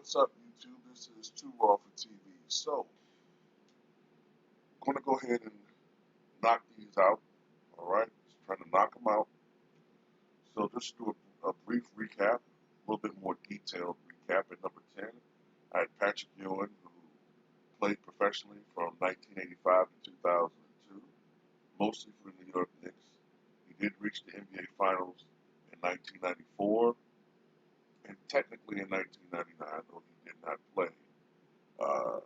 What's up, YouTube? This is Too Raw for TV. So, I'm going to go ahead and knock these out. All right, just trying to knock them out. So, just do a brief recap, a little bit more detailed recap. At number 10, I had Patrick Ewing, who played professionally from 1985 to 2002, mostly for the New York Knicks. He did reach the NBA Finals in 1994, and technically in 1999, though he did not play uh,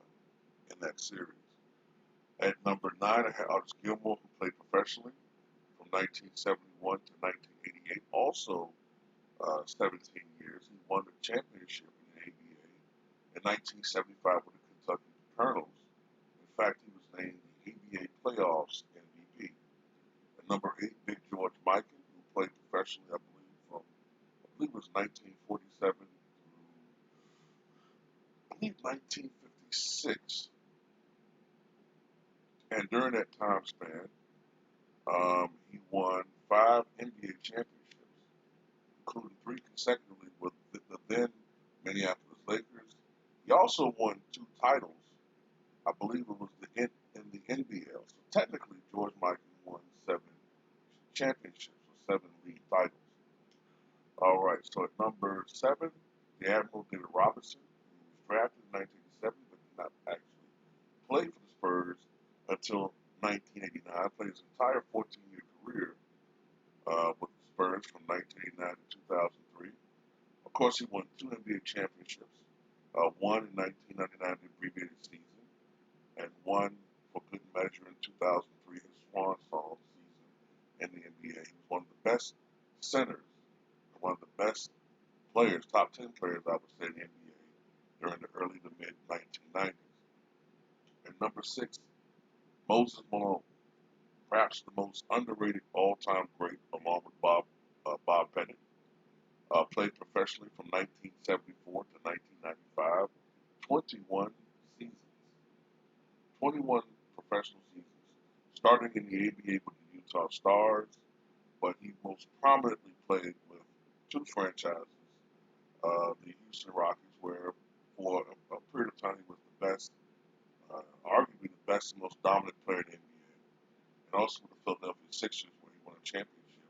in that series. At number 9, I had Artis Gilmore, who played professionally from 1971 to 1988, also 17 years. He won the championship in the ABA in 1975 with the Kentucky Colonels. In fact, he was named the ABA Playoffs MVP. At number 8, Big George Mikan, who played professionally, I believe it was 1947 through, 1956. And during that time span, he won 5 NBA championships, including 3 consecutively with the then Minneapolis Lakers. He also won 2 titles. I believe it was in the NBL. So technically, George Mikan won 7 championships or 7 league titles. All right, so at number 7, the Admiral David Robinson, who was drafted in 1987 but did not actually play for the Spurs until 1989. Played his entire 14-year career with the Spurs from 1989 to 2003. Of course, he won 2 NBA championships, one in 1999, the abbreviated season, and one for good measure in 2003, his swan song season in the NBA. He was one of the best centers, one of the best players, top 10 players, I would say, in the NBA during the early to mid 1990s. And number 6, Moses Malone, perhaps the most underrated all-time great, along with Bob Bennett. Played professionally from 1974 to 1995, 21 seasons, 21 professional seasons, starting in the ABA with the Utah Stars, but he most prominently played with 2 franchises, the Houston Rockets, where for a period of time he was the best, arguably the best and most dominant player in the NBA, and also with the Philadelphia Sixers, where he won a championship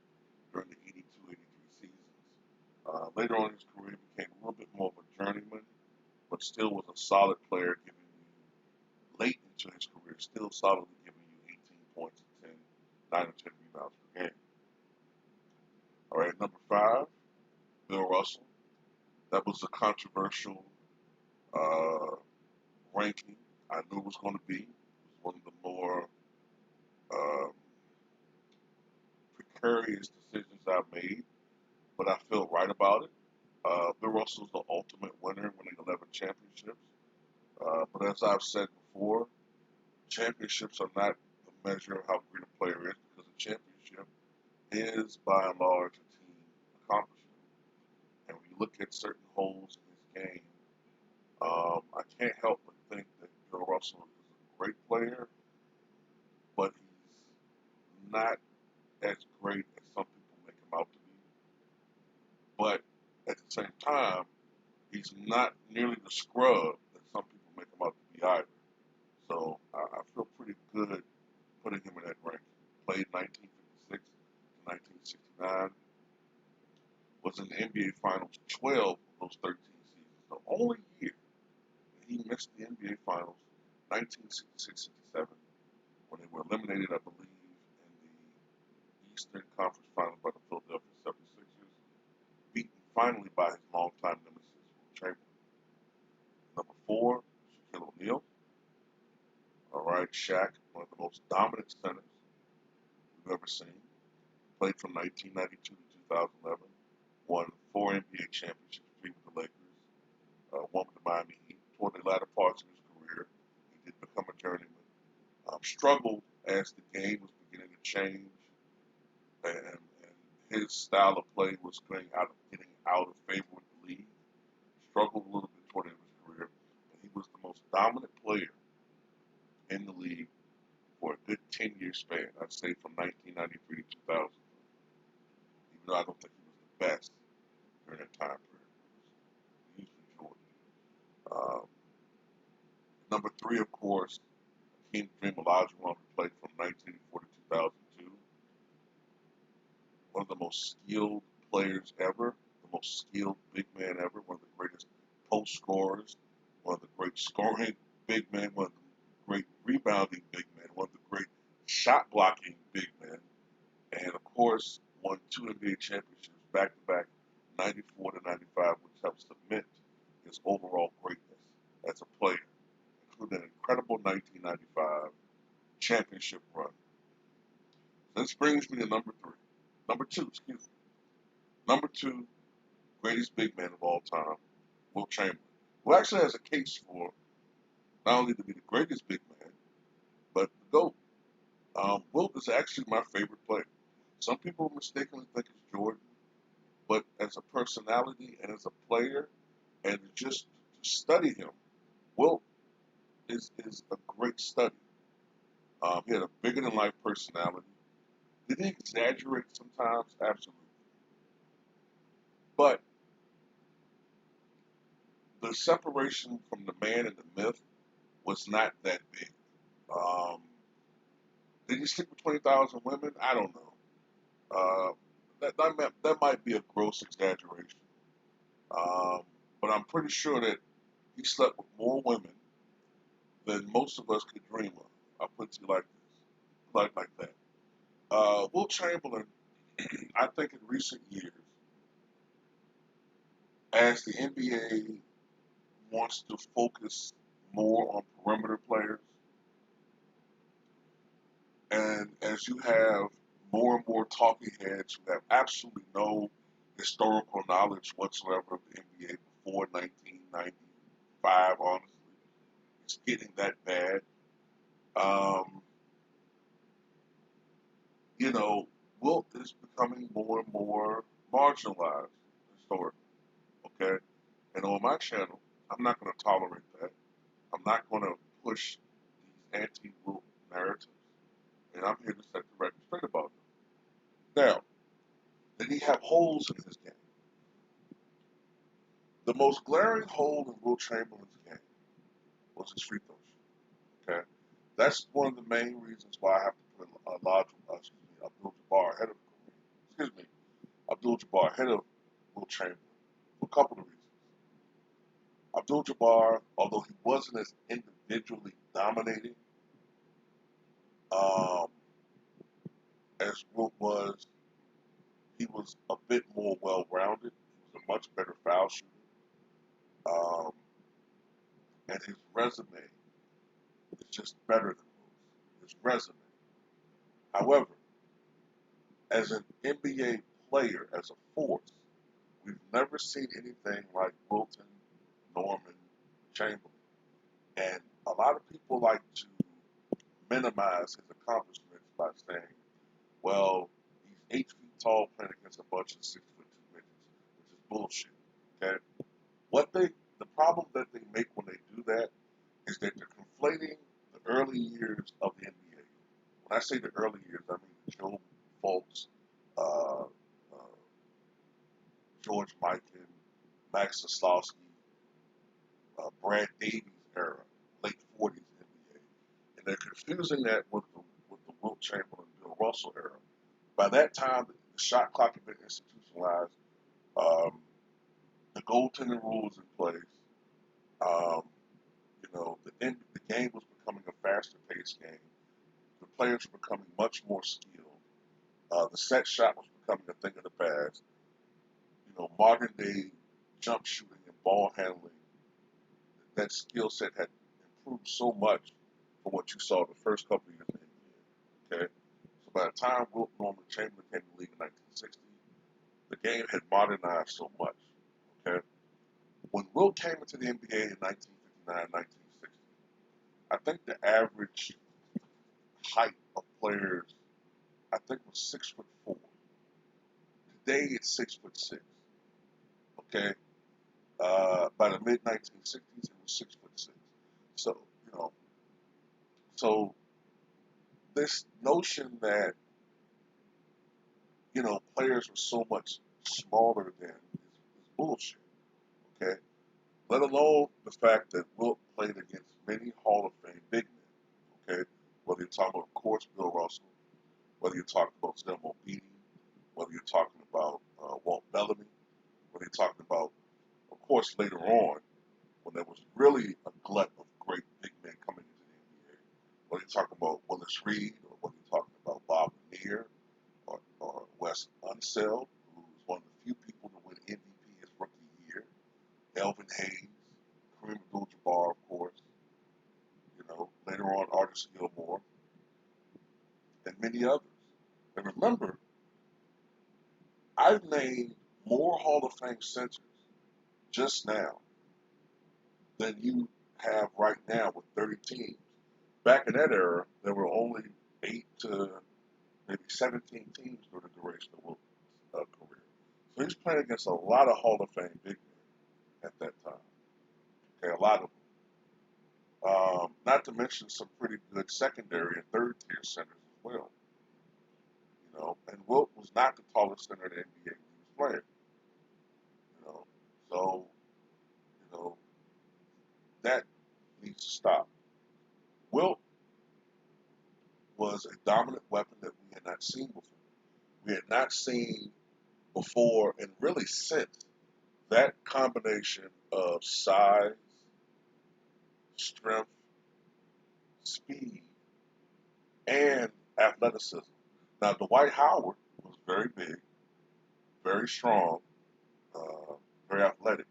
during the 82-83 seasons. Later on in his career, he became a little bit more of a journeyman, but still was a solid player, giving you, late into his career, still solidly giving you 18 points and 9 or 10 rebounds per game. All right, number 5, Bill Russell. That was a controversial ranking. I knew it was going to be. It was one of the more um, precarious decisions I've made, but I feel right about it. Bill Russell's the ultimate winner, winning 11 championships. But as I've said before, championships are not the measure of how great a player is, because a championship is, by and large, a team accomplishment. And when you look at certain holes in his game, I can't help but think that Bill Russell is a great player, but he's not as great as some people make him out to be. But at the same time, he's not nearly the scrub that some people make him out to be either. So I feel pretty good putting him in that ranking. Played 1956 to 1969. Was in the NBA Finals 12 of those 13 seasons. The only year that he missed the NBA Finals, 1966-67, when they were eliminated, I believe, in the Eastern Conference Finals by the Philadelphia 76ers, beaten finally by his longtime nemesis, Wilt Chamberlain. Number 4, Shaquille O'Neal. All right, Shaq, one of the most dominant centers we've ever seen. Played from 1992 to 2011. Won 4 NBA championships, 3 with the Lakers, 1 with the Miami Heat. Toward the latter parts of his career, he did become a journeyman. Struggled as the game was beginning to change, and his style of play was getting out of favor with the league. Struggled a little bit toward the end of his career, but he was the most dominant player in the league for a good 10-year span. I'd say from 1993 to 2000. Even though I don't think he was the best during that time period. He was the Jordan. 3, of course, Hakeem Dream Olajuwon, who played from 1984 to 2002. One of the most skilled players ever, the most skilled big man ever, one of the greatest post scorers, one of the great scoring big men, one of the great rebounding big men, one of the great shot blocking big men, and of course won 2 NBA championships back to back, 94 to 95, which helps cement his overall greatness as a player, including an incredible 1995 championship run. This brings me to number three. Number two, excuse me. Number two, greatest big man of all time, Wilt Chamberlain, who actually has a case for not only to be the greatest big man, but the GOAT. Wilt is actually my favorite player. Some people mistakenly think it's Jordan, but as a personality and as a player, and just to study him, Wilt is a great study. He had a bigger than life personality. Did he exaggerate sometimes? Absolutely. But the separation from the man and the myth was not that big. Um, did he sleep with 20,000 women? I don't know. That might be a gross exaggeration. Um, but I'm pretty sure that he slept with more women than most of us could dream of. I'll put it like this, like that. Wilt Chamberlain, I think in recent years, as the NBA wants to focus more on perimeter players, and as you have more and more talking heads who have absolutely no historical knowledge whatsoever of the NBA before 1995, honestly, it's getting that bad. Um, you know, Wilt is becoming more and more marginalized historically. Okay, and on my channel, I'm not going to tolerate that. I'm not going to push these anti-Wilt narratives, and I'm here to set the record straight about them. Now, did he have holes in his game? The most glaring hole in Wilt Chamberlain's game was his free throw shot. Okay, that's one of the main reasons why I have to put a large, Abdul-Jabbar ahead of excuse me, Abdul-Jabbar ahead of Wilt Chamberlain for a couple of reasons. Abdul-Jabbar, although he wasn't as individually dominating um, as Wilt was, he was a bit more well-rounded. He was a much better foul shooter, um, and his resume is just better than Wilt's. His resume. However, as an NBA player, as a force, we've never seen anything like Wilton, Norman, Chamberlain. And a lot of people like to minimize his accomplishments by saying, well, he's 8 feet tall playing against a bunch of 6'2" midgets, which is bullshit. Okay? The problem that they make when they do that is that they're conflating the early years of the NBA. When I say the early years, I mean the Joe Fultz, uh, uh, George Mikan, Max Zaslowski, Brad Davies era, late 40s NBA. And they're confusing that with the Wilt Chamberlain, Bill Russell era. By that time, the shot clock had been institutionalized. Um, the goaltending rules in place. Um, the game was becoming a faster paced game. The players were becoming much more skilled. The set shot was becoming a thing of the past. Modern day jump shooting and ball handling, that skill set had improved so much from what you saw the first couple of years in the NBA. Okay? So by the time Wilt Norman Chamberlain came to the league in 1960, the game had modernized so much. Okay? When Wilt came into the NBA in 1959, 1960, I think the average height of players, I think, was 6'4". Today it's 6'6". Okay, by the mid 1960s it was 6'6". So you know, so this notion that players were so much smaller then is bullshit. Okay, let alone the fact that Wilt played against many Hall of Fame big men. Okay, whether you're talking about, of course, Bill Russell, whether you're talking about Selma Beatty, whether you're talking about Walt Bellamy, whether you're talking about, of course, later on when there was really a glut of great big men coming into the NBA. Whether you're talking about Willis Reed, or whether you're talking about Bob Lanier, or Wes Unseld, who was one of the few people to win MVP his rookie year, Elvin Hayes, Kareem Abdul-Jabbar, of course, later on Artis Gilmore, and many others. And remember, I've named more Hall of Fame centers just now than you have right now with 30 teams. Back in that era, there were only 8 to maybe 17 teams during the duration of Wilt's career. So he's playing against a lot of Hall of Fame big men at that time. Okay, a lot of them. Not to mention some pretty good secondary and third tier centers as well. And Wilt was not the tallest center in the NBA when he was playing. You know, so that needs to stop. Wilt was a dominant weapon that we had not seen before. We had not seen before, and really since, that combination of size, strength, speed, and athleticism. Now, Dwight Howard was very big, very strong, uh, very athletic,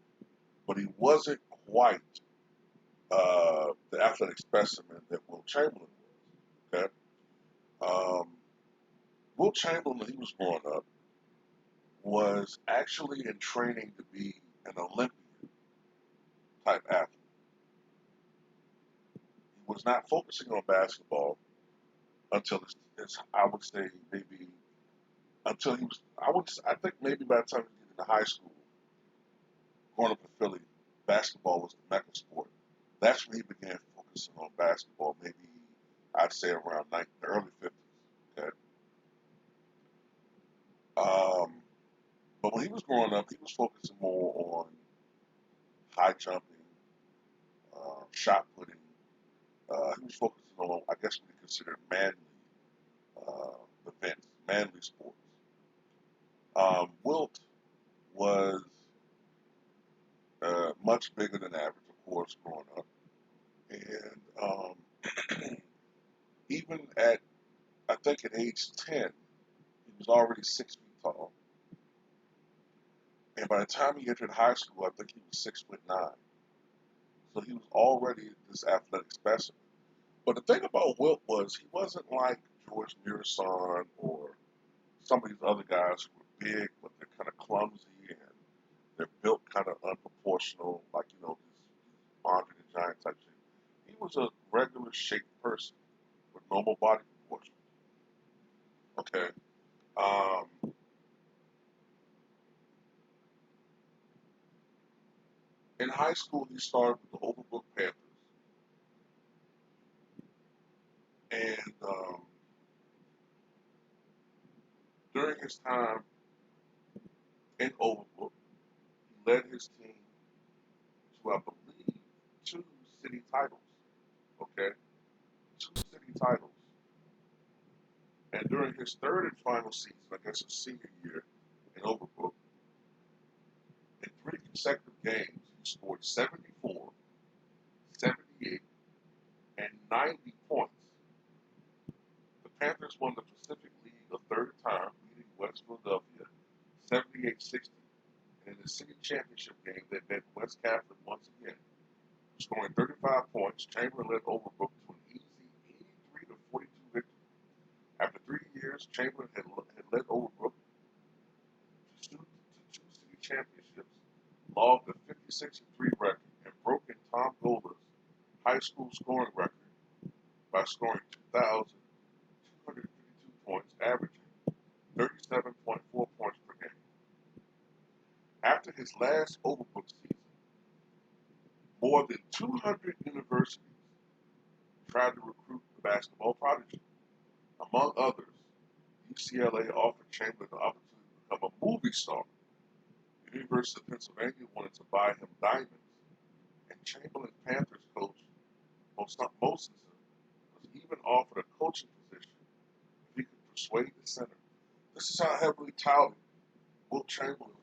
but he wasn't quite the athletic specimen that Wilt Chamberlain was. Okay, um, Wilt Chamberlain, when he was growing up, was actually in training to be an Olympian type athlete. He was not focusing on basketball until I would say maybe until he was I think maybe by the time he was into high school, growing up in Philly, basketball was the mecca sport. That's when he began focusing on basketball. Maybe I'd say around the early 50s. Okay, um, but when he was growing up, he was focusing more on high jumping, shot putting. He was focusing on, I guess, what he considered manly events, manly sports. Wilt was much bigger than average, of course, growing up. And even at, I think at age 10, he was already 6 feet tall. And by the time he entered high school, I think he was 6'9". So he was already this athletic specimen. But the thing about Wilt was he wasn't like George Mirasan or some of these other guys who were big, but they're kind of clumsy and they're built kind of unproportional, like, this Andre the Giant type shit. He was a regular shaped person with normal body proportions. Okay. Um, in high school, he started with the Overbrook Panthers. And during his time in Overbrook, he led his team to, I believe, 2 city titles. Okay. 2 city titles. And during his third and final season, I guess his senior year in Overbrook, in 3 consecutive games, he scored 74, 78, and 90 points. The Panthers won the Pacific League a third time, beating West Philadelphia 78-60. And in the city championship game, they met West Catholic once again, scoring 35 points. Chamberlain led Overbrook to an easy 83-42 victory. After 3 years, Chamberlain had led Overbrook to 2 city championships, logged a 56-3 record, and broken Tom Golder's high school scoring record by scoring 2,252 points, averaging 37.4 points per game. After his last Overbrook season, more than 200 universities tried to recruit the basketball prodigy. Among others, UCLA offered Chamberlain the opportunity to become a movie star. The University of Pennsylvania wanted to buy him diamonds And Chamberlain's Panthers coach Moses was even offered a coaching position if he could persuade the center. This is how heavily touted Wilt Chamberlain was.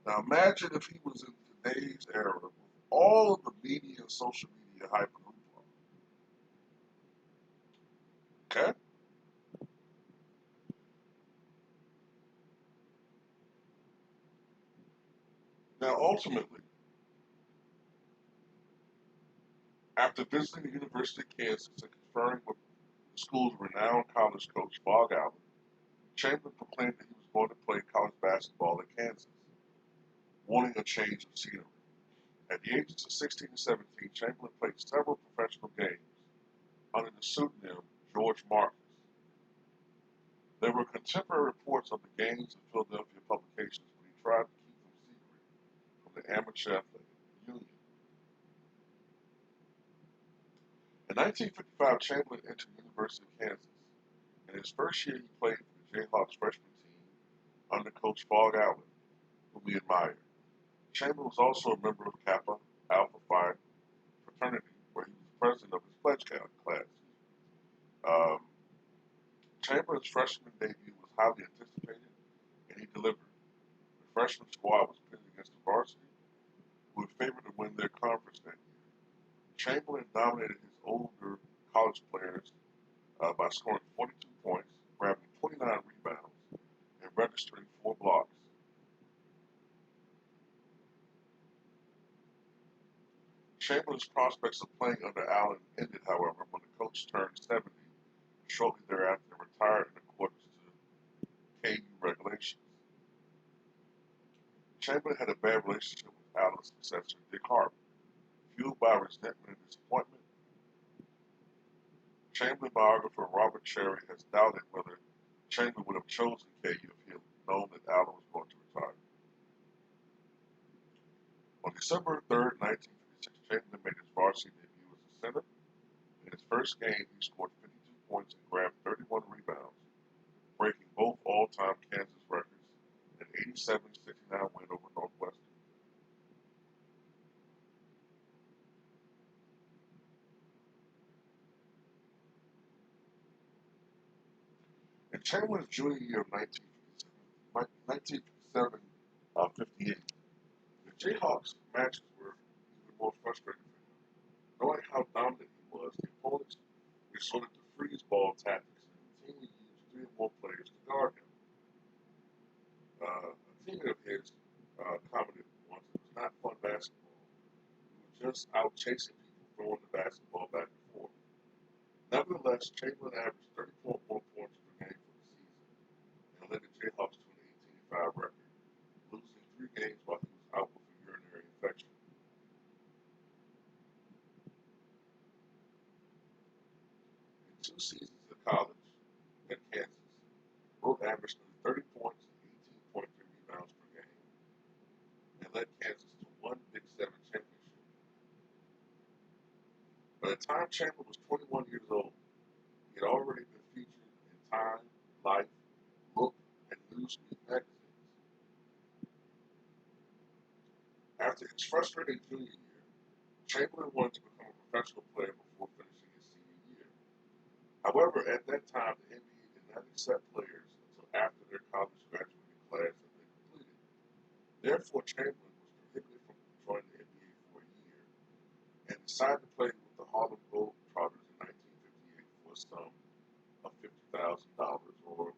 Now imagine if he was in today's era with all of the media and social media hype and hoopla. Okay? Now ultimately, after visiting the University of Kansas and conferring with the school's renowned college coach, Phog Allen, Chamberlain proclaimed that he was going to play college basketball at Kansas, wanting a change of scenery. At the ages of 16 and 17, Chamberlain played several professional games under the pseudonym George Marcus. There were contemporary reports of the games in Philadelphia publications, but he tried to keep them secret from the Amateur Athletic Union. In 1955, Chamberlain entered the University of Kansas. In his first year, he played for the Jayhawks freshman team under Coach Phog Allen, whom he admired. Chamberlain was also a member of Kappa Alpha Phi fraternity, where he was president of his pledge class. Um, Chamberlain's freshman debut was highly anticipated, and he delivered. The freshman squad was pitted against the varsity, who were favored to win their conference that year. Chamberlain dominated his older college players by scoring 42 points, grabbing 29 rebounds, and registering 4 blocks. Chamberlain's prospects of playing under Allen ended, however, when the coach turned 70 shortly thereafter and retired in accordance to KU regulations. Chamberlain had a bad relationship with Allen's successor, Dick Harp. Fueled by resentment and disappointment, Chamberlain biographer Robert Cherry has doubted whether Chamberlain would have chosen KU if he had known that Allen was going to retire. On December 3rd, 1956, Chamberlain made his varsity debut as a center. In his first game, he scored 52 points and grabbed 31 rebounds, breaking both all-time Kansas records, an 87-69 win over Northwestern. In Chamberlain's junior year of 1957, 58, the Jayhawks matches were even more frustrating for him. Knowing how dominant he was, the opponents resorted to freeze ball tactics and routinely used 3 or more players to guard him. A teammate of his commented once, "It was not fun basketball. We were just out chasing people, throwing the basketball back and forth." Nevertheless, Chamberlain averaged 34 points per game for the season and led the Jayhawks to an 18-5 record, losing 3 games while he was out with a urinary infection. In 2 seasons of college at Kansas, Wilt averaged nearly 30 points and 18.3 rebounds per game and led Kansas to 1 Big 7 championship. By the time Chamberlain was 21 years old, he had already been featured in Time, Life, Look, and Newsweek magazines. After his frustrating junior year, Chamberlain wanted to become a professional player before finishing his senior year. However, at that time, the NBA did not accept players until after their college graduating class had been completed. Therefore, Chamberlain was prohibited from joining the NBA for a year and decided to play with the Harlem Globetrotters in 1958 for a sum of $50,000, or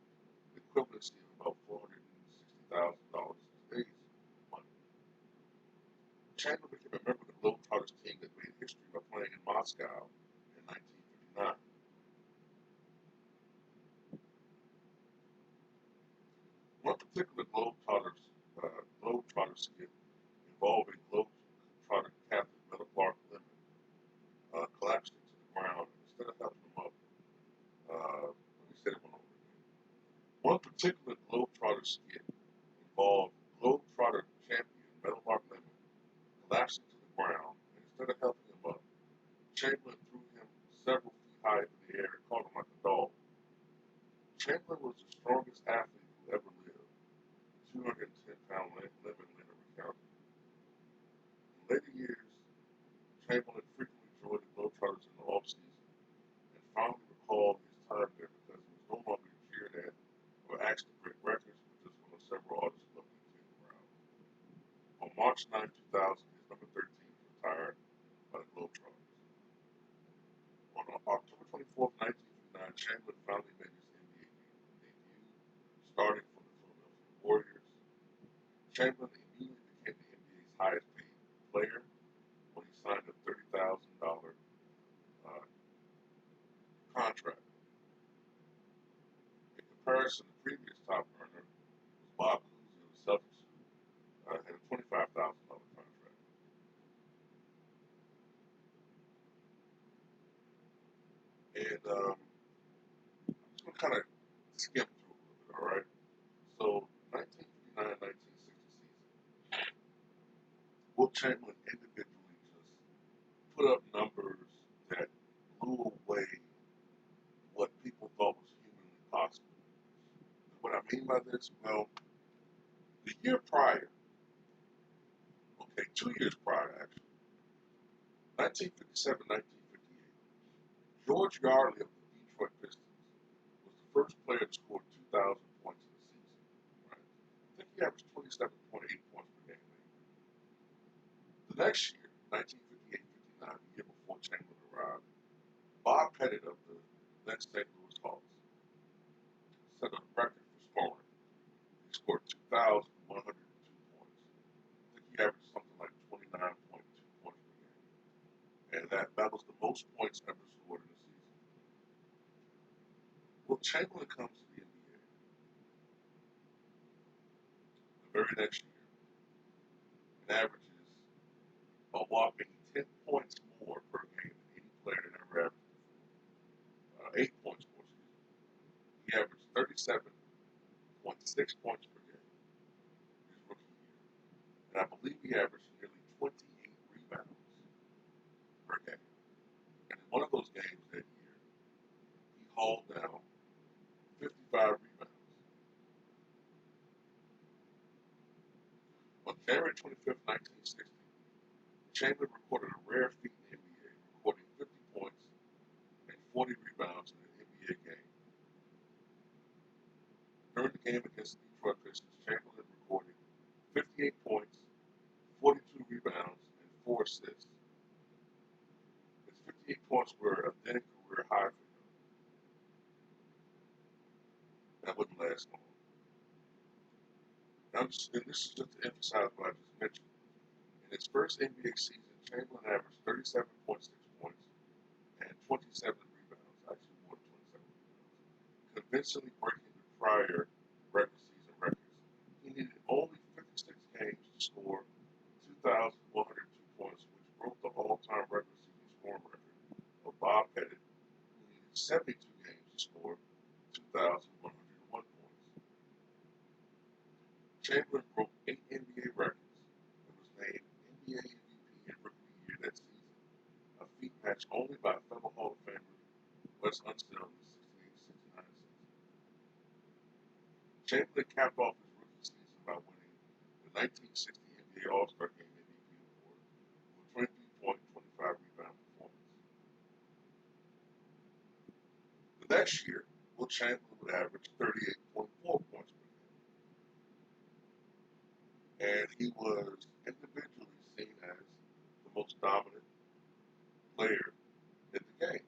the equivalency of about $460,000 in today's money. Chamberlain became a member of the Globetrotters team that made history by playing in Moscow in 1959. One particular Globetrotter skit involved a Globetrotter captain, Metal Clark Lemon, collapsing to the ground, and instead of helping him up, let me say it one over again. One particular Globetrotter skit involved Globetrotter champion Metal Clark Lemon collapsing to the ground, and instead of helping him up, Chamberlain threw him several feet high in the air and caught him like a dog. Chamberlain was the strongest athlete who ever lived, 210-pound Lemon later recounted. In later years, Chamberlain frequently joined the Globetrotters in the offseason and fondly recalled his time there because it was no longer cheered at or asked to break records, but just one of several artists who loved to take around. On March 9, 2000, his number 13 was retired by the Globetrotters. On October 24, 1959, Chamberlain finally made his NBA debut, starting for the Philadelphia Warriors. Chamberlain immediately became the NBA's highest paid player when he signed a $30,000 contract. In comparison, the previous top earner was Bob Cousy of the Celtics, who had a $25,000 contract. And I'm just going to kind of skim through a little bit, all right? So, 1959-1960 season, Wilt Chamberlain individually just put up numbers that blew away what people thought was humanly possible. And what I mean by this, well, the year prior, okay, 2 years prior actually, 1957, 1958, George Yardley of the Detroit Pistons was the first player to score 2,000 points in the season. Right? I think he averaged 27.8 points per game. The next year, 1958-59, the year before Chamberlain arrived, Bob Pettit of the then St. Louis Hawks set a record for scoring. He scored 2,102 points. I think he averaged something like 29.2 points per game. And that was the most points ever scored in a season. Well, Chamberlain comes to the NBA the very next year and averages a whopping 10 points more per game than any player that ever averaged before. 8 points more, excuse me. He averaged 37.6 points per game his rookie year. And I believe he averaged nearly 28 rebounds per game. And in one of those games that year, he hauled down 55 rebounds. On January 25th, 1960, Chamberlain recorded a rare feat in the NBA, recording 50 points and 40 rebounds in an NBA game. During the game against the Detroit Pistons, Chamberlain recorded 58 points, 42 rebounds, and 4 assists. His 58 points were a then career high for him. That wouldn't last long. And this is just to emphasize what I just mentioned. In his first NBA season, Chamberlain averaged 37.6 points and 27 rebounds, actually more than 27 rebounds, convincingly breaking the prior regular season records. He needed only 56 games to score 2,102 points, which broke the all-time regular season scoring record of Bob Pettit, who needed 72 games to score 2,101 points. Chamberlain broke 8 NBA records and was named NBA MVP in rookie year that season, a feat matched only by fellow Hall of Famer Wes Unseld in the 68-69 season. Chamberlain capped off his rookie season by winning the 1960 NBA All-Star Game MVP award with a 23-point, 25-rebound performance. The next year, Wilt Chamberlain would average 38.4 points per game, and he was individually seen as the most dominant player in the game.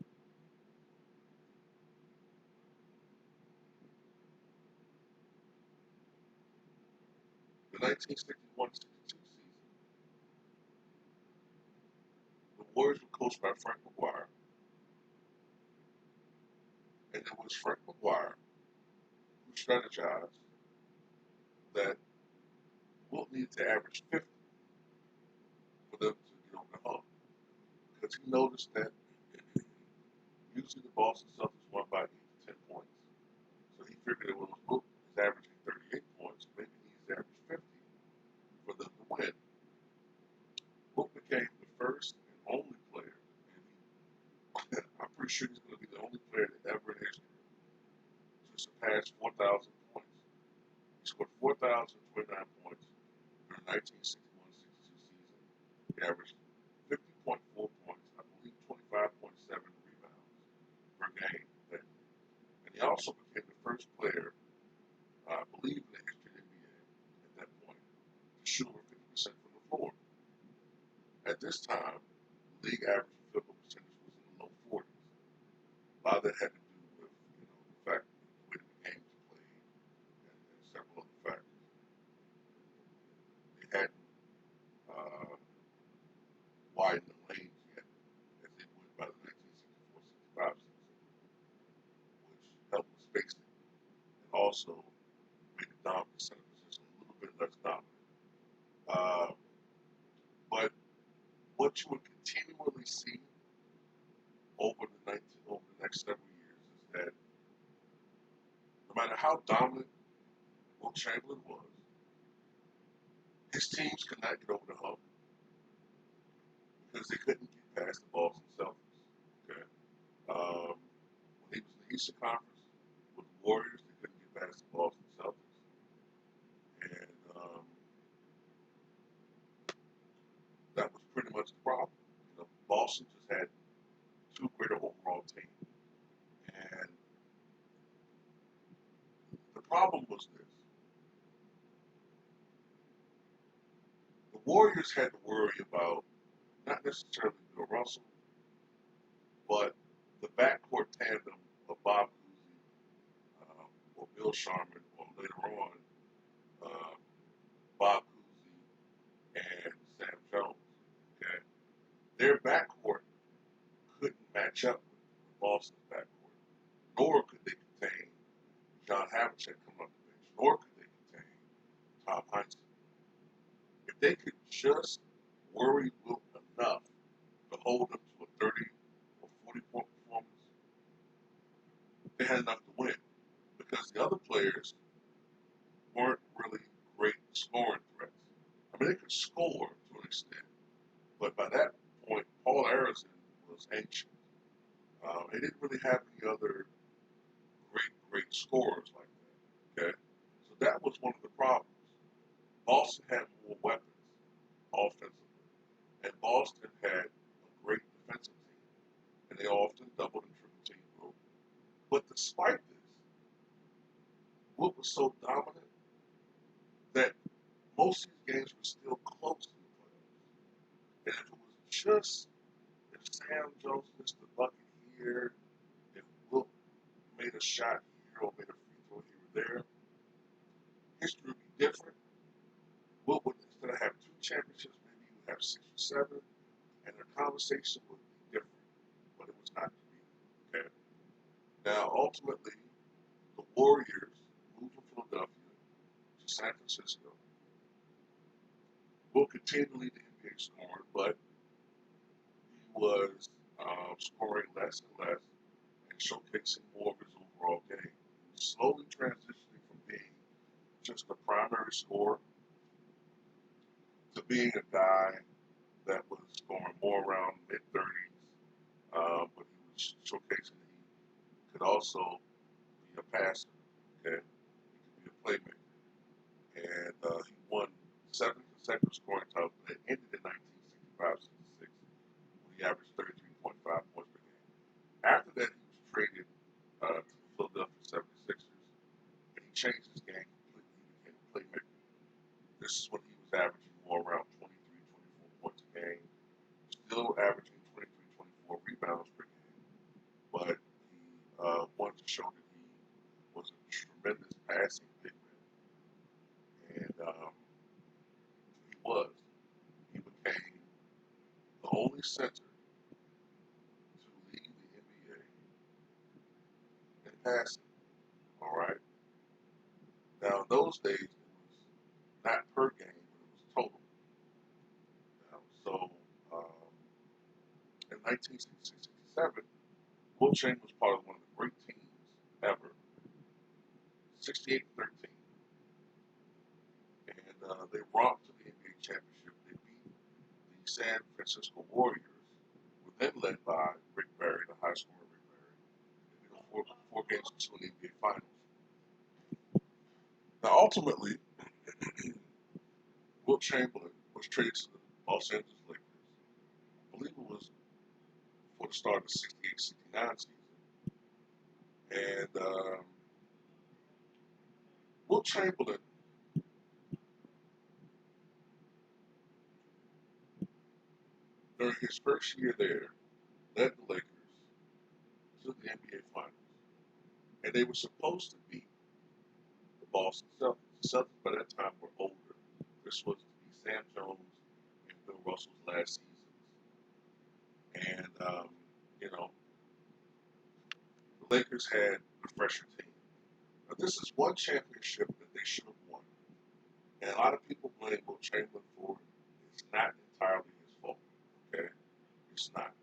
The 1961-62 season, the Warriors were coached by Frank McGuire, and it was Frank McGuire who strategized that Wilt needed to average 50 for them to get over the hump, because he noticed that usually the Boston Celtics won by 8 to 10 points. So he figured that when Wilt is averaging 38 points, maybe he needs to average 50 for them to win. Wilt became the first and only player, and I'm pretty sure he's going to be the only player that ever in history to surpass 4,000 points. He scored 4,029 points during the 1961-62 season. He averaged 50.4 At this time, league average field goal percentage was in the low 40s. A lot of that had to do with, the fact that the way the game was played and several other factors. They hadn't uh, widened the lanes yet as they would by the 1964-65 season, which helped with spacing and also made the dominant center position a little bit less dominant. Uh, but what you would continually see over the next several years is that no matter how dominant Wilt Chamberlain was, his teams could not get over the hump because they couldn't get past the Boston Celtics. Okay, when he was in the Eastern Conference with the Warriors, they couldn't get past the Boston Celtics, and that was pretty much the problem. Boston just had too great an overall team, and the problem was this: the Warriors had to worry about not necessarily Bill Russell, but the backcourt tandem of Bob Cousy or Bill Sharman, or later on Bob Cousy and Sam Jones. Okay, their backcourt couldn't match up with Boston's backcourt, nor could they contain John Havlicek coming off the bench, nor could they contain Tom Heinsohn. If they could just worry Wilt enough to hold him to a 30 or 40-point performance, they had enough to win because the other players weren't really great scoring threats. I mean, they could score to an extent, but by that point, Paul Arizin was ancient. They didn't really have any other great scorers like that. Okay, so that was one of the problems. Boston had more weapons offensively, and Boston had a great defensive team, and they often doubled and triple teamed Wilt. But despite this, Wilt was so dominant that most of these games were still close in the playoffs. And if it was just if Sam Jones missed the bucket here, if Wilt made a shot here or made a free throw here or there, history would be different. Wilt would, instead of have 2 championships, maybe he would have 6 or 7, and the conversation would be different. But it was not to be. Okay. Now, ultimately, the Warriors moved from Philadelphia to San Francisco. Wilt continued to lead the NBA scoring, but he was scoring less and less and showcasing more of his overall game. He was slowly transitioning from being just a primary scorer to being a guy that was scoring more around mid-30s, but he was showcasing that he could also be a passer. Okay, he could be a playmaker, and he won 7 consecutive scoring titles that ended in 1965-66 when he averaged 33.5 points per game. After that, he was traded to the Philadelphia 76ers, and he changed his game completely. He became a playmaker. This is when he was averaging more around 23, 24 points a game, still averaging 23, 24 rebounds per game, but he wanted to show that he was a tremendous passing big man, and he was. He became the only center to lead the NBA in passing. All right. Now, in those days, it was not per game, but it was total. So, in 1966-67, Wilt Chamberlain was part of one of the great teams ever, 68-13, and they romped to the NBA championship. They beat the San Francisco Warriors, who were then led by Rick Barry, the high scorer Rick Barry. They beat them four games to the NBA Finals. Now, ultimately, Wilt Chamberlain was traded to the Los Angeles Lakers. I believe it was before the start of the 68-69 season. And Wilt Chamberlain during his first year there, led the Lakers to the NBA Finals. And they were supposed to beat the Boston Celtics. The Celtics by that time were older. This was to be Sam Jones and Bill Russell's last seasons. And, you know, the Lakers had the fresher team. Now, this is one championship that they should have won. And a lot of people blame Wilt Chamberlain for it. It's not entirely his fault. Okay? It's not.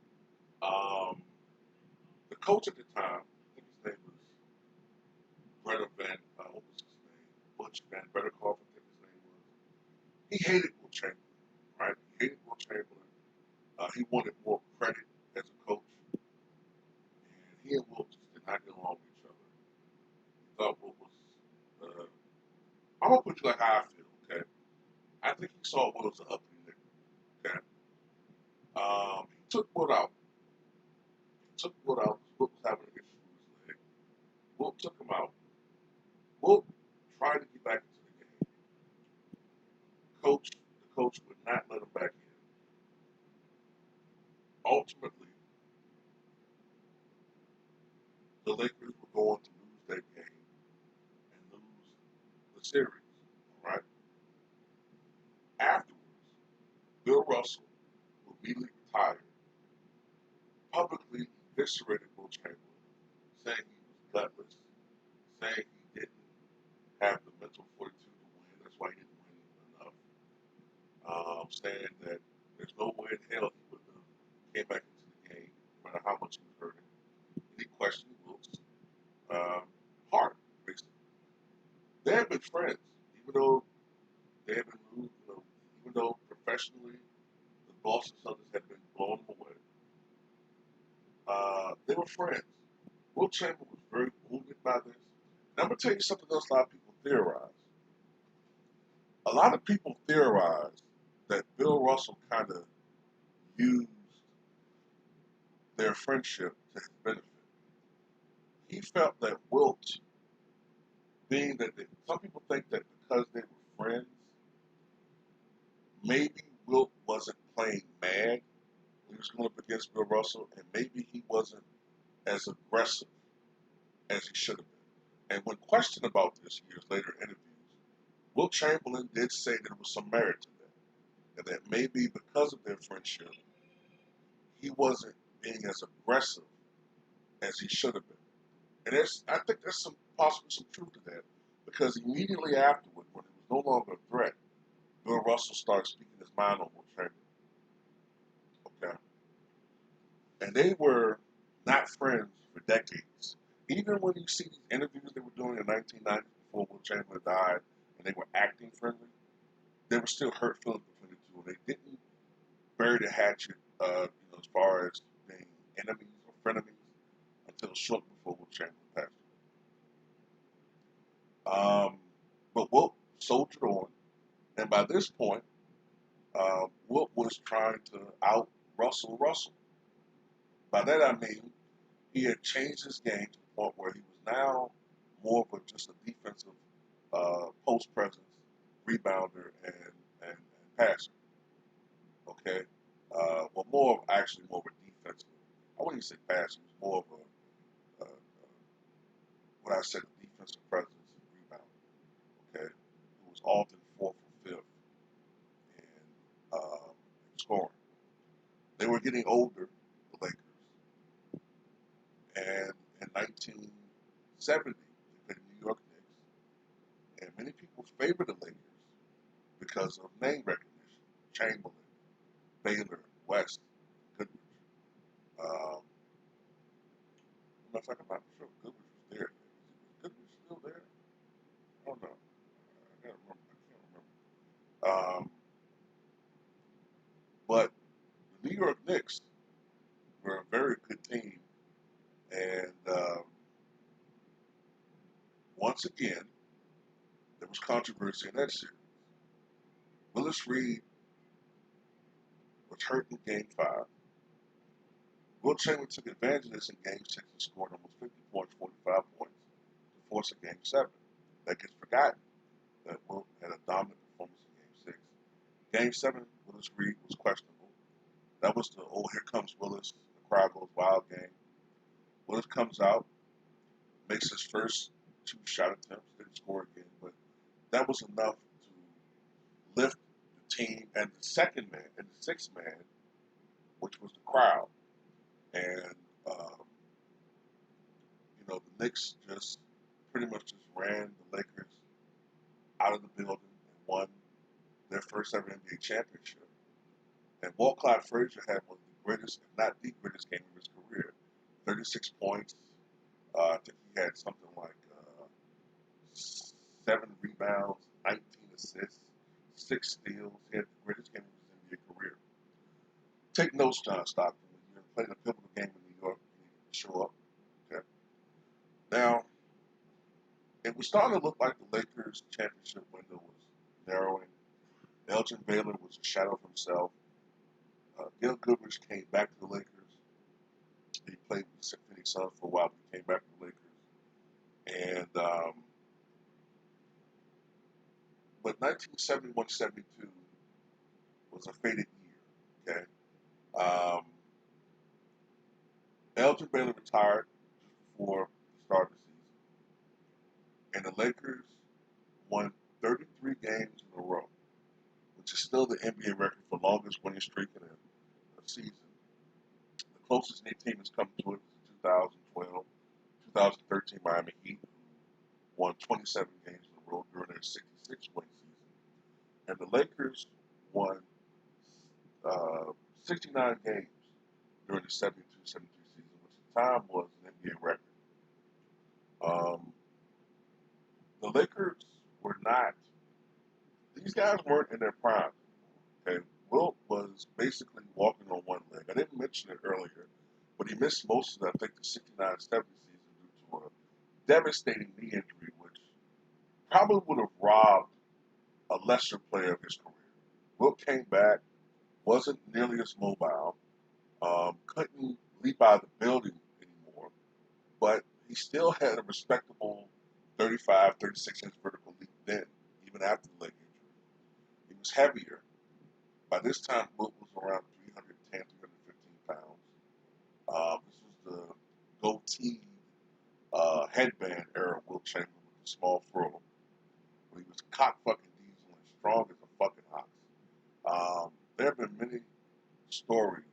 The coach at the time, I think his name was what was his name? Butch Van Bedekoff, I think his name was. He hated Wilt Chamberlain, right? He hated Wilt Chamberlain. He wanted more credit as a coach. And he and Wilt just did not get along with each other. He thought Wilt was, I'm going to put you like how I feel, okay? I think he saw Wilt as an ugly nigga, okay? He took Wilt out. Took Wilt out because Wilt was having an issue with his leg. Wilt took him out. Wilt tried to get back into the game. The coach would not let him back in. Ultimately, the Lakers were going to lose that game and lose the series. All right. Afterwards, Bill Russell, who immediately retired, publicly eviscerated Wilt Chamberlain, saying he was gutless, saying he didn't have the mental fortitude to win. That's why he didn't win enough. Saying that there's no way in hell he would have came back into the game, no matter how much he was hurting. And he questioned Wilt's heart, basically. They had been friends, even though they had been, even though professionally the Boston Celtics had been blowing them away. They were friends. Wilt Chamberlain was very wounded by this. And I'm gonna tell you something else a lot of people theorize. A lot of people theorize that Bill Russell kind of used their friendship to his benefit. He felt that Wilt, being that some people think that because they were friends, maybe Wilt wasn't playing mad when he was going up against Bill Russell, and maybe he wasn't as aggressive as he should have been. And when questioned about this years later in interviews, Wilt Chamberlain did say there was some merit to that, and that maybe because of their friendship, he wasn't being as aggressive as he should have been. And I think there's possibly some truth to that, because immediately afterward, when it was no longer a threat, Bill Russell started speaking his mind on Wilt Chamberlain. Okay, and they were not friends for decades. Even when you see these interviews they were doing in the 1990s before Wilt Chamberlain died, and they were acting friendly, they were still hurt feelings between the two. They didn't bury the hatchet, as far as being enemies or frenemies, until shortly before Wilt Chamberlain passed away. But Wilt soldiered on, and by this point, Wilt was trying to out Russell. By that I mean he had changed his game to the point where he was now more of just a defensive post presence, rebounder, and passer. Okay, more of a defensive. I wouldn't even say passer. He was more of what I said, a defensive presence and rebounder. Okay, who was often fourth or fifth in scoring. They were getting older, the Lakers, and in 1970, they played the New York Knicks, and many people favored the Lakers because of name recognition. Chamberlain, Baylor, West, Goodrich. I'm not talking about sure Goodrich was there. Is Goodrich still there? I don't know. I can't remember. But the New York Knicks were a very good team, and once again, there was controversy in that series. Willis Reed was hurt in Game 5. Wilt Chamberlain took advantage of this in Game 6 and scored almost 50 points, 45 points, to force a Game 7. That gets forgotten that Wilt had a dominant performance in Game 6. Game 7, Willis Reed was questionable. That was the "Oh, here comes Willis," the crowd goes wild game. Willis comes out, makes his first two shot attempts, didn't score again, but that was enough to lift the team and the second man and the sixth man, which was the crowd. And the Knicks just pretty much just ran the Lakers out of the building and won their first ever NBA championship. And Walt Clyde Frazier had one of the greatest, if not the greatest game of his career. 36 points. I think he had something like 7 rebounds, 19 assists, 6 steals. He had the greatest game of his NBA career. Take notes, John Stockton. When you're playing a pivotal game in New York, you need to show up. Okay. Now, it was starting to look like the Lakers' championship window was narrowing. Elgin Baylor was a shadow of himself. Gil Goodrich came back to the Lakers. He played with the Phoenix Suns for a while, but he came back to the Lakers. And but 1971-72 was a faded year. Okay, Elgin Baylor retired just before the start of the season, and the Lakers won 33 games in a row, which is still the NBA record for longest winning streak in a season. The closest any team has come to it was in 2012, 2013 Miami Heat, who won 27 games in a row during their 66-win season. And the Lakers won 69 games during the 72-73 season, which at the time was an NBA record. Um, the Lakers were not, these guys weren't in their prime. Okay, Wilt was basically walking on one leg. I didn't mention it earlier, but he missed most of, I think, the 69-70 season due to a devastating knee injury, which probably would have robbed a lesser player of his career. Wilt came back, wasn't nearly as mobile, couldn't leap out of the building anymore, but he still had a respectable 35, 36-inch vertical leap then, even after the leg injury. He was heavier. By this time, Wilt was around 310, 315 pounds. This was the goatee headband era of Wilt Chamberlain with the small fro. But he was cock fucking diesel and strong as a fucking ox. There have been many stories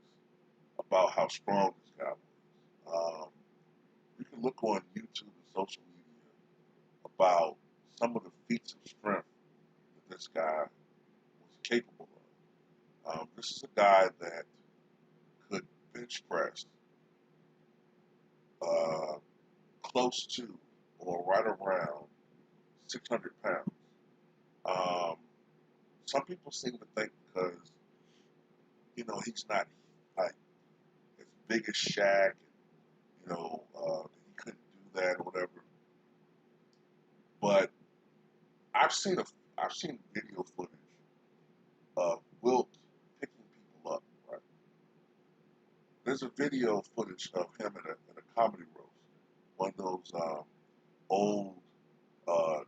about how strong this guy was. You can look on YouTube and social media about some of the feats of strength that this guy was capable of. This is a guy that could bench press uh, close to or right around 600 pounds. Um, some people seem to think because, he's not like as big as Shaq, he couldn't do that or whatever. But I've seen I've seen video footage of Wilt picking people up. Right? There's a video footage of him in a comedy roast, one of those old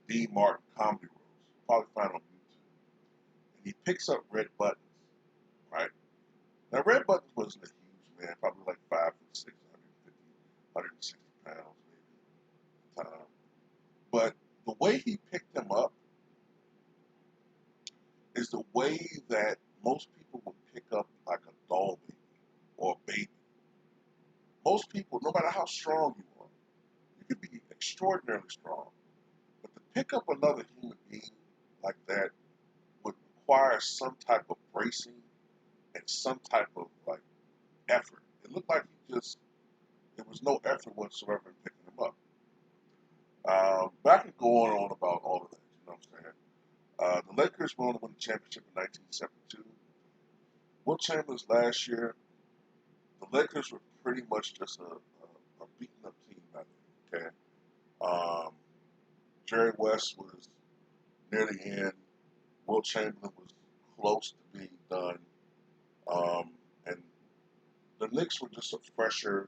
D. Martin comedy roasts. Probably find on YouTube. And he picks up Red Buttons, right? Now Red Buttons wasn't a huge man, probably like 5'6", 150, 160 pounds maybe at the time. But the way he picked him up is the way that most people would pick up like a doll baby or a baby. Most people, no matter how strong you are, you could be extraordinarily strong, but to pick up another human being like that would require some type of bracing and some type of like effort. It looked like there was no effort whatsoever in picking him up. But I can go on about all of that, you know what I'm saying? The Lakers went on to win the championship in 1972. Wilt Chamberlain's last year, the Lakers were pretty much just a beaten up team by then, okay? Um, Jerry West was near the end. Wilt Chamberlain was close to being done. And the Knicks were just a fresher,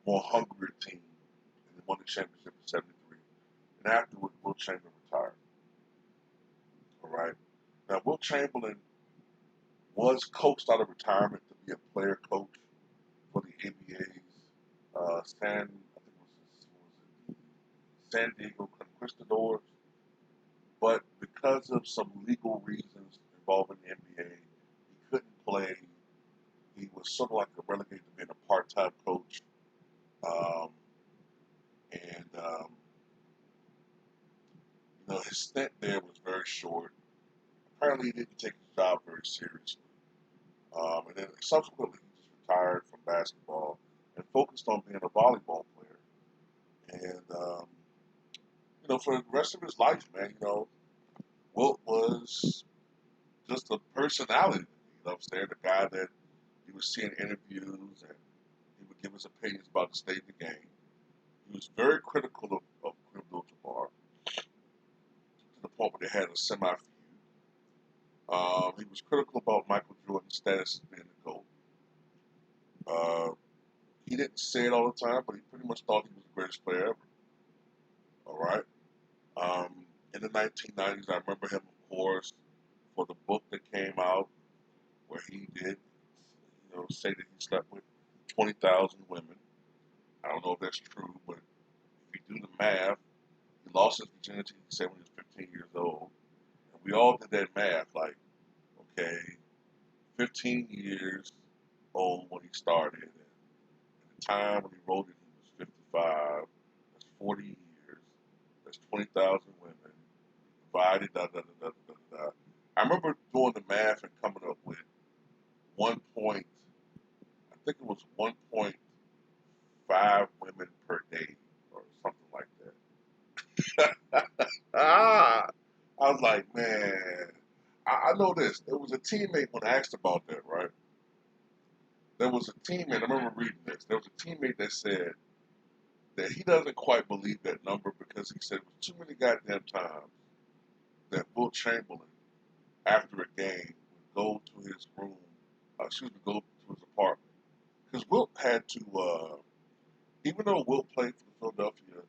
more hungrier team. And they won the championship in 73. And afterwards, Wilt Chamberlain retired. All right. Now, Wilt Chamberlain was coaxed out of retirement, to be a player coach for the ABA's I think it was San Diego Conquistadors, but because of some legal reasons involving the NBA, he couldn't play. He was sort of like relegated to being a part-time coach, um, and his stint there was very short. Apparently, he didn't take his job very seriously, and then subsequently he just retired from basketball and focused on being a volleyball player. And for the rest of his life, man, Wilt was just a personality. You know what I'm saying? The guy that you would see in interviews and he would give his opinions about the state of the game. He was very critical of Kareem Abdul-Jabbar to the point where they had a semi-feud. He was critical about Michael Jordan's status as being the GOAT. Uh, he didn't say it all the time, but he pretty much thought he was the greatest player ever. All right. Um, in the 1990s, I remember him, of course, for the book that came out where he did, say that he slept with 20,000 women. I don't know if that's true, but if you do the math, he lost his virginity, he said, when he was 15 years old. And we all did that math, like, okay, 15 years old when he started. And at the time when he wrote it, he was 55. That's 40 years. That's 20,000 women. Divided, da, da, da, da, da, da, da. I remember doing the math and coming up with 1 point, I think it was 1.5 women per day or something like that. I was like, man, I know this. There was a teammate when I asked about that, right? There was a teammate, I remember reading this. There was a teammate that said that he doesn't quite believe that number because he said it was too many goddamn times that Wilt Chamberlain, after a game, would go to his room, go to his apartment. Because Wilt had to, even though Wilt played for the Philadelphia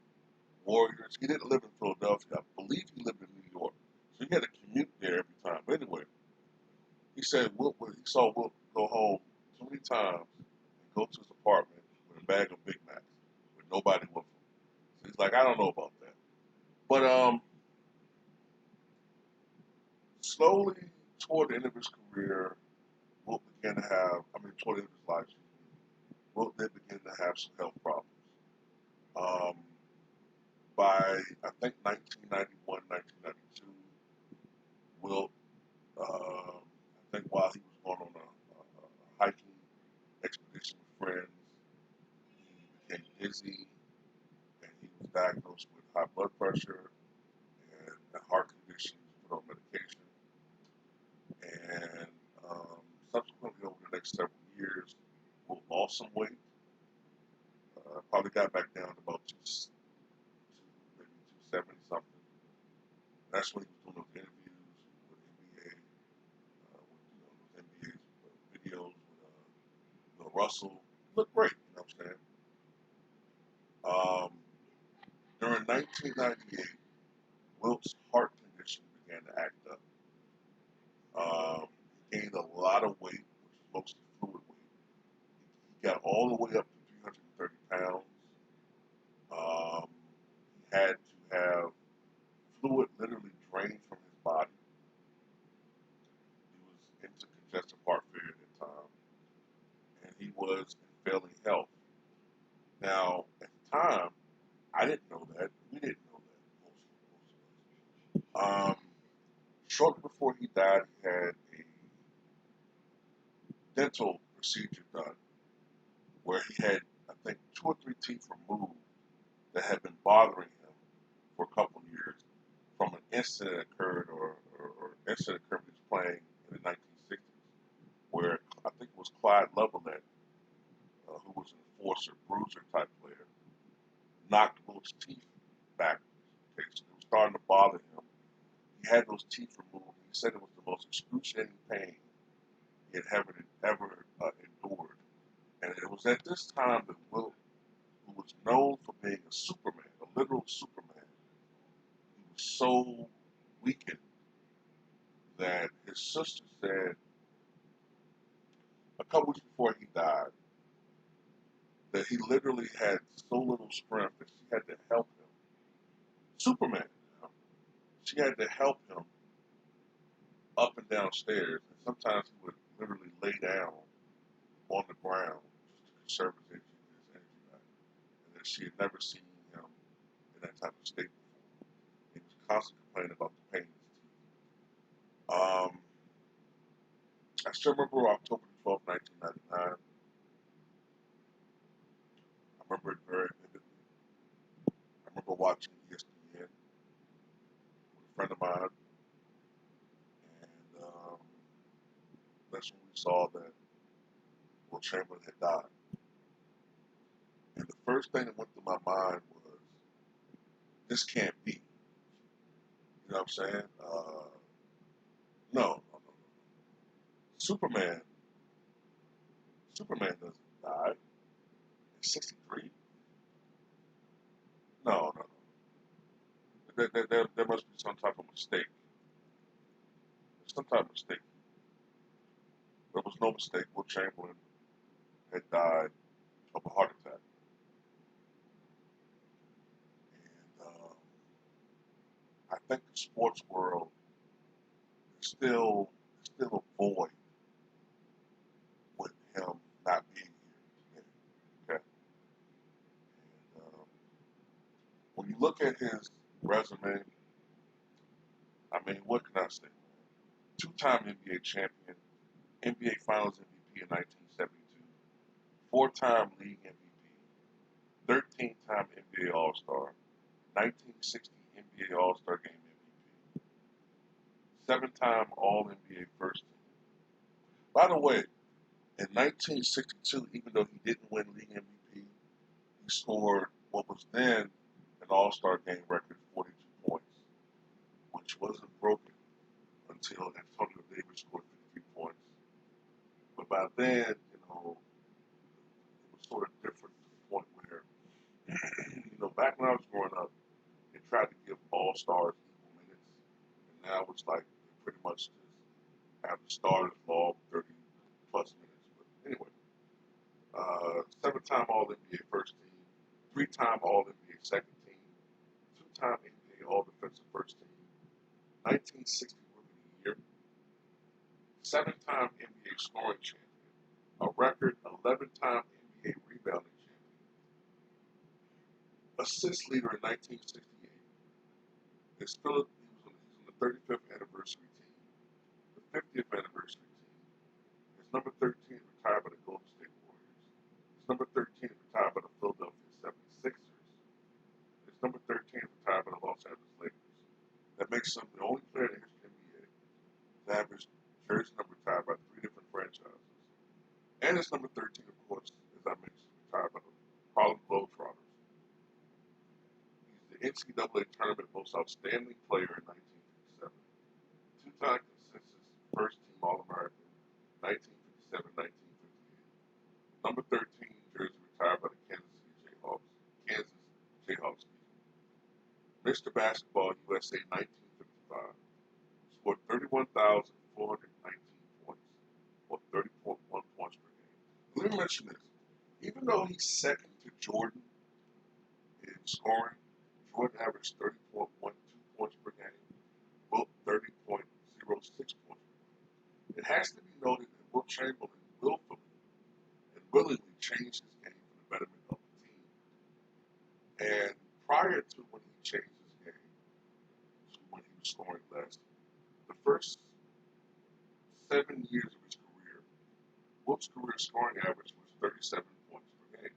Warriors, he didn't live in Philadelphia. I believe he lived in New York. So he had to commute there every time. But anyway, he said he saw Wilt go home too many times and go to his apartment with a bag of Big Macs with nobody with him. So he's like, I don't know about that. But slowly toward the end of his career, Wilt began to have, toward the end of his life, Wilt did begin to have some health problems. Um, by, I think, 1991, 1992, Wilt, I think while he was going on a hiking expedition with friends, he became dizzy and he was diagnosed with high blood pressure and a heart condition, put on medication. And subsequently, over the next several years, Wilt lost some weight. Probably got back down to about maybe 270 something. That's when he was doing those interviews with NBA, with NBA's videos with Bill Russell. He looked great, you know what I'm saying? During 1998, Wilt's heart condition began to act up. He gained a lot of weight, which was mostly fluid weight. He got all the way up to 330 pounds. Um, he had to have fluid literally drained from his body. He was into congestive heart failure at the time, and he was in failing health. Now, at the time, I didn't know that. We didn't know that. Most of us. Shortly before he died, he had a dental procedure done where he had, I think, 2 or 3 teeth removed that had been bothering him for a couple of years from an incident that occurred or incident occurred when he was playing in the 1960s, where I think it was Clyde Leveland, who was an enforcer, bruiser type player, knocked Wilt's teeth backwards. Okay, so it was starting to bother him. He had those teeth removed. He said it was the most excruciating pain he had ever endured. And it was at this time that Wilt, who was known for being a Superman, a literal Superman, he was so weakened that his sister said, couple weeks before he died, that he literally had so little strength that she had to help him. Superman. She had to help him up and down stairs, and sometimes he would literally lay down on the ground just to conserve his energy back. And that she had never seen him in that type of state before. He was constantly complaining about the pain in his teeth. I still remember October 12th, 1999. I remember it very vividly. I remember watching ESPN with a friend of mine, and that's when we saw that Wilt Chamberlain had died. And the first thing that went through my mind was, this can't be. You know what I'm saying? No. Superman, Superman doesn't die. He's 63. No. There must be some type of mistake. There's some type of mistake. There was no mistake. Wilt Chamberlain had died of a heart attack. And I think the sports world is still a void with him not being here today. Okay. And when you look at his resume, I mean, what can I say? Two-time NBA champion, NBA Finals MVP in 1972, four-time league MVP, 13-time NBA All-Star, 1960 NBA All-Star Game MVP, seven-time All-NBA First Team. By the way, in 1962, even though he didn't win league MVP, he scored what was then an All-Star Game record, 42 points, which wasn't broken until Antonio Davis scored 53 points. But by then, it was sort of different to the point where, back when I was growing up, they tried to give all stars equal minutes, and now it's like they pretty much just have the starters log 30 plus minutes. But anyway, seven-time All NBA First Team, three-time All NBA Second Team, two-time NBA All Defensive First Team, 1960 Rookie of the Year, seven-time NBA Scoring Champion, a record 11-time NBA Rebounding Champion, assist leader in 1968. He's on the 35th anniversary team, the 50th anniversary team. His number 13 retired by the Golden State Warriors. His number 13 retired by the Philadelphia 76ers. His number 13 retired by the Los Angeles Lakers. That makes him the only player in the history of the NBA to have his jersey number retired by three different franchises. And his number 13, of course, as I mentioned, retired by the Harlem Globetrotters. He's the NCAA Tournament Most Outstanding Player in 1957. Two-time consensus First Team All-American, 1957-1958. Number 13 jersey retired by the Kansas Jayhawks. Mr. Basketball USA 1955. Scored 31,419 points, or 30.1 points per game. Let me mention this. Even though he's second to Jordan in scoring, Jordan averaged 30.12 points per game, Wilt 30.06 points per game. It has to be noted that Wilt Chamberlain willfully and willingly changed his game for the betterment of the team. And prior to when he changed his game, to when he was scoring less, the first 7 years of his career, Wilt's career scoring average was 37 points per game.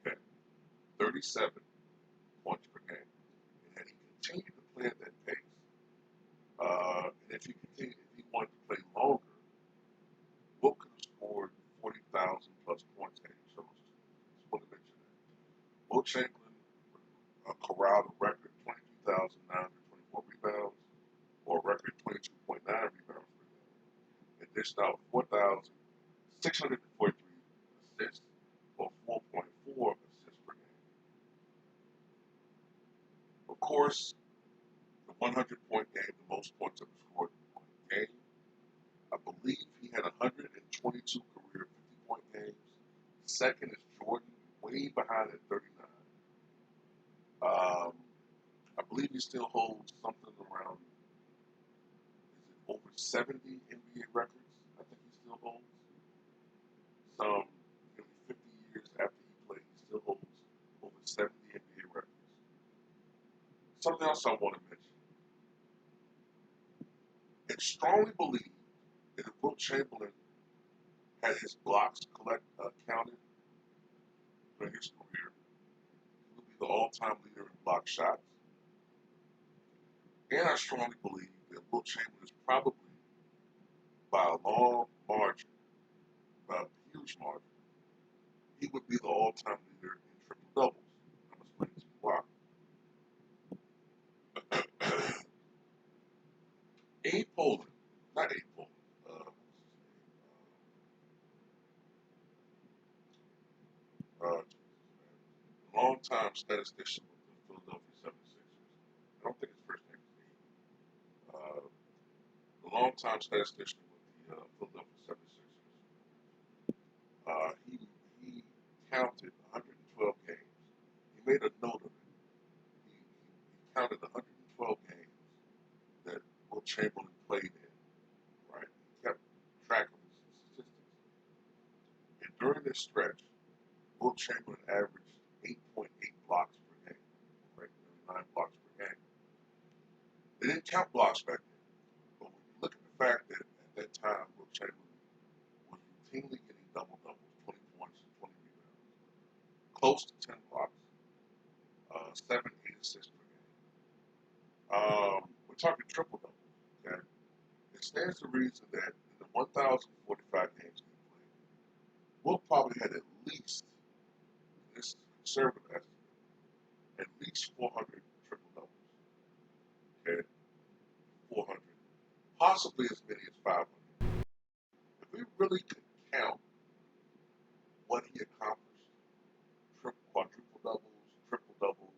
Okay, 37 points per game. And had he continued to play at that pace, and if he wanted to play longer, Wilt could have scored 40,000 plus points had he chosen. Just want to mention that. Wilt Chamberlain corralled a record 22,924 rebounds, or a record 22.9 rebounds per game, and dished out 4,643 assists, or 4.4 assists per game. Of course, the 100-point game, the most points ever scored in one game. I believe he had 122 career Second is Jordan, way behind at 39. I believe he still holds something around, is it over 70 NBA records? I think he still holds. Some nearly 50 years after he played, he still holds over 70 NBA records. Something else I want to mention. It's strongly believed that if Wilt Chamberlain had his blocks counted during his career, he would be the all-time leader in block shots. And I strongly believe that Wilt Chamberlain is probably, by a long margin, by a huge margin, he would be the all-time leader in triple doubles. I'm going to explain to you why. Abe Pollin, not Abe Pollin, longtime statistician with the Philadelphia 76ers. I don't think his first name is Abe. The longtime statistician with the Philadelphia 76ers. He counted 112 games. He made a note of it. He counted 112 games that Wilt Chamberlain played in. Right? He kept track of his statistics. And during this stretch, Wilt Chamberlain averaged 8.8 blocks per game. Right? 9 blocks per game. They didn't count blocks back then. But when you look at the fact that at that time, Wilt Chamberlain was routinely getting double doubles, 20 points and 20 rebounds, close to 10 blocks, 7, 8 assists per game. We're talking triple doubles. Okay, it stands to reason that in the 1,045 games he played, Wilt probably had at least, this is a conservative estimate, at least 400 triple doubles. Okay, 400, possibly as many as 500. If we really could count what he accomplished, quadruple doubles, triple doubles,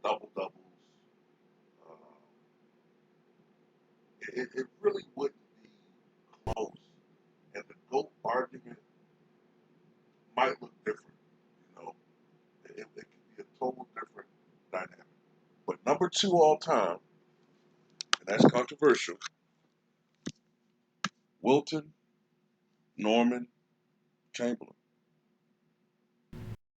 double doubles, uh, it really wouldn't be close. And the GOAT argument might look different. You know, it could be a total different dynamic. But number two all time, and that's controversial, Wilton Norman Chamberlain.